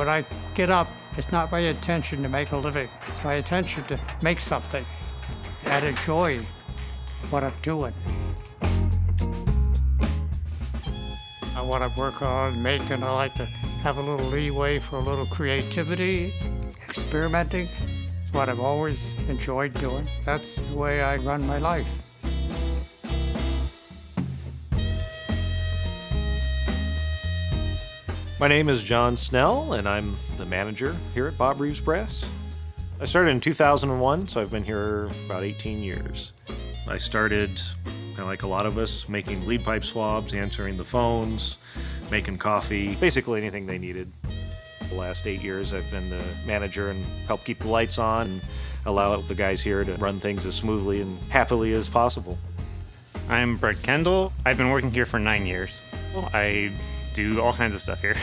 When I get up, it's not my intention to make a living. It's my intention to make something and enjoy what I'm doing. I want to work on making. I like to have a little leeway for a little creativity. Experimenting is what I've always enjoyed doing. That's the way I run my life. My name is John Snell, and I'm the manager here at Bob Reeves Brass. I started in 2001, so I've been here about 18 years. I started, kind of like a lot of us, making lead pipe swabs, answering the phones, making coffee, basically anything they needed. The last 8 years, I've been the manager and help keep the lights on and allow the guys here to run things as smoothly and happily as possible. I'm Brett Kendall. I've been working here for 9 years. I do all kinds of stuff here.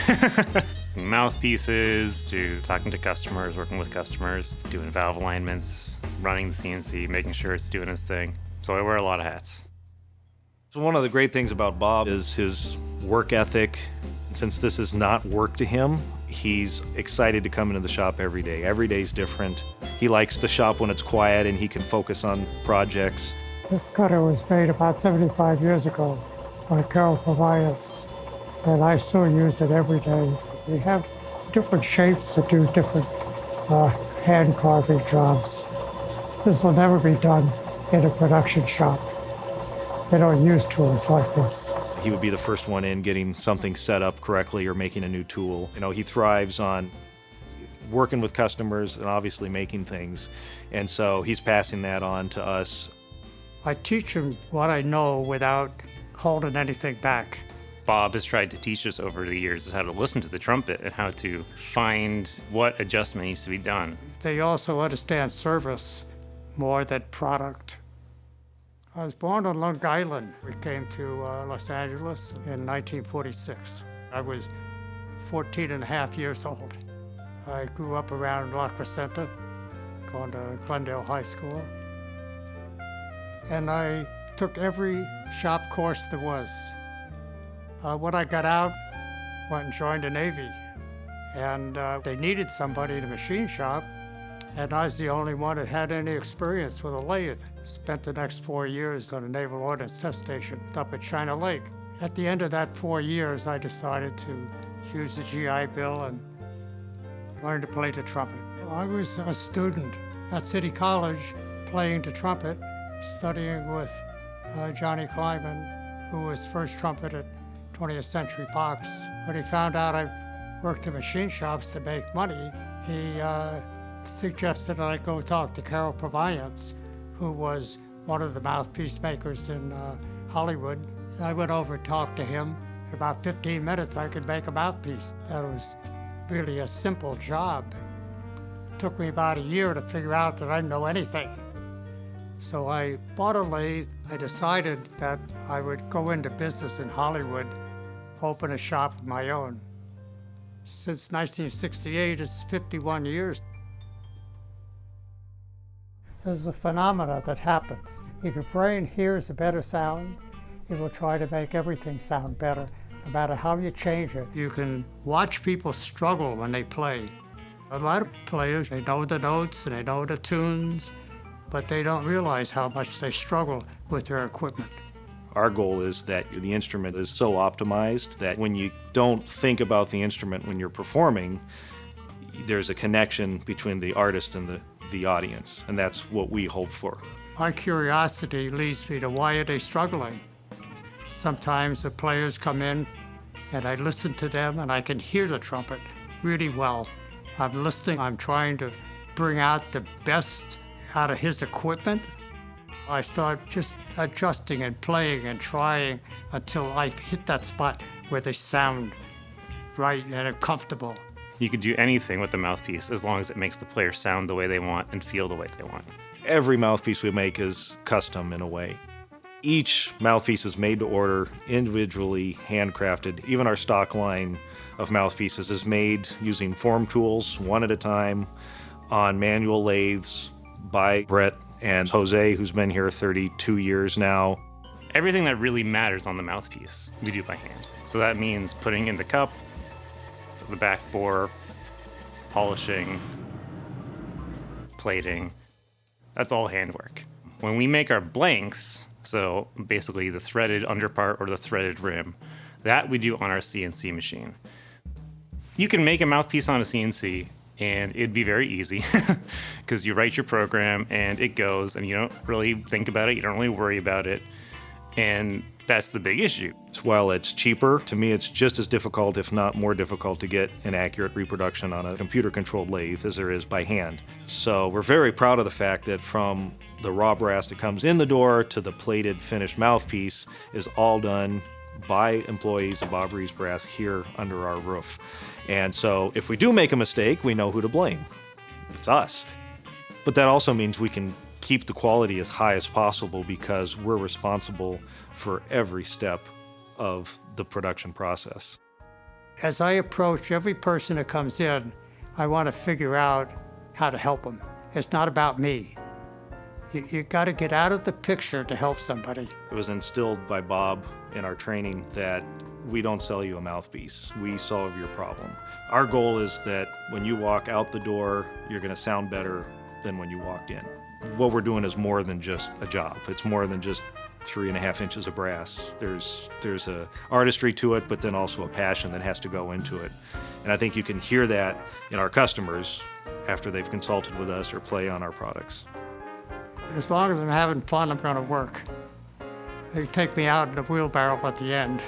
Mouthpieces, to talking to customers, working with customers, doing valve alignments, running the CNC, making sure it's doing its thing. So I wear a lot of hats. So one of the great things about Bob is his work ethic. Since this is not work to him, he's excited to come into the shop every day. Every day's different. He likes the shop when it's quiet and he can focus on projects. This cutter was made about 75 years ago by Carol Proviance, and I still use it every day. We have different shapes to do different hand carving jobs. This will never be done in a production shop. They don't use tools like this. He would be the first one in getting something set up correctly or making a new tool. You know, he thrives on working with customers and obviously making things. And so he's passing that on to us. I teach him what I know without holding anything back. Bob has tried to teach us over the years how to listen to the trumpet and how to find what adjustment needs to be done. They also understand service more than product. I was born on Long Island. We came to Los Angeles in 1946. I was 14 and a half years old. I grew up around La Crescenta, going to Glendale High School. And I took every shop course there was. When I got out, went and joined the Navy. And they needed somebody in the machine shop, and I was the only one that had any experience with a lathe. Spent the next 4 years on a Naval Ordnance Test Station up at China Lake. At the end of that 4 years, I decided to use the GI Bill and learn to play the trumpet. I was a student at City College playing the trumpet, studying with Johnny Kleiman, who was first trumpet at 20th Century Fox. When he found out I worked in machine shops to make money, he suggested that I go talk to Carol Proviance, who was one of the mouthpiece makers in Hollywood. I went over and talked to him. In about 15 minutes, I could make a mouthpiece. That was really a simple job. It took me about a year to figure out that I didn't know anything. So I bought a lathe. I decided that I would go into business in Hollywood, open a shop of my own. Since 1968, it's 51 years. There's a phenomena that happens. If your brain hears a better sound, it will try to make everything sound better, no matter how you change it. You can watch people struggle when they play. A lot of players, they know the notes and they know the tunes, but they don't realize how much they struggle with their equipment. Our goal is that the instrument is so optimized that when you don't think about the instrument when you're performing, there's a connection between the artist and the audience, and that's what we hope for. My curiosity leads me to why are they struggling? Sometimes the players come in and I listen to them and I can hear the trumpet really well. I'm listening, I'm trying to bring out the best out of his equipment. I start just adjusting and playing and trying until I hit that spot where they sound right and are comfortable. You could do anything with the mouthpiece as long as it makes the player sound the way they want and feel the way they want. Every mouthpiece we make is custom in a way. Each mouthpiece is made to order, individually handcrafted. Even our stock line of mouthpieces is made using form tools, one at a time, on manual lathes by Brett and Jose, who's been here 32 years now. Everything that really matters on the mouthpiece, we do by hand. So that means putting in the cup, the back bore, polishing, plating. That's all handwork. When we make our blanks, so basically the threaded underpart or the threaded rim, that we do on our CNC machine. You can make a mouthpiece on a CNC and it'd be very easy because you write your program and it goes and you don't really think about it, you don't really worry about it. And that's the big issue. While it's cheaper, to me it's just as difficult, if not more difficult, to get an accurate reproduction on a computer-controlled lathe as there is by hand. So we're very proud of the fact that from the raw brass that comes in the door to the plated finished mouthpiece is all done by employees of Bob Reeves Brass here under our roof. And so if we do make a mistake, we know who to blame. It's us. But that also means we can keep the quality as high as possible because we're responsible for every step of the production process. As I approach every person that comes in, I want to figure out how to help them. It's not about me. You got to get out of the picture to help somebody. It was instilled by Bob in our training that we don't sell you a mouthpiece, we solve your problem. Our goal is that when you walk out the door, you're going to sound better than when you walked in. What we're doing is more than just a job. It's more than just 3.5 inches of brass. There's a artistry to it, but then also a passion that has to go into it. And I think you can hear that in our customers after they've consulted with us or play on our products. As long as I'm having fun, I'm going to work. They take me out in a wheelbarrow at the end.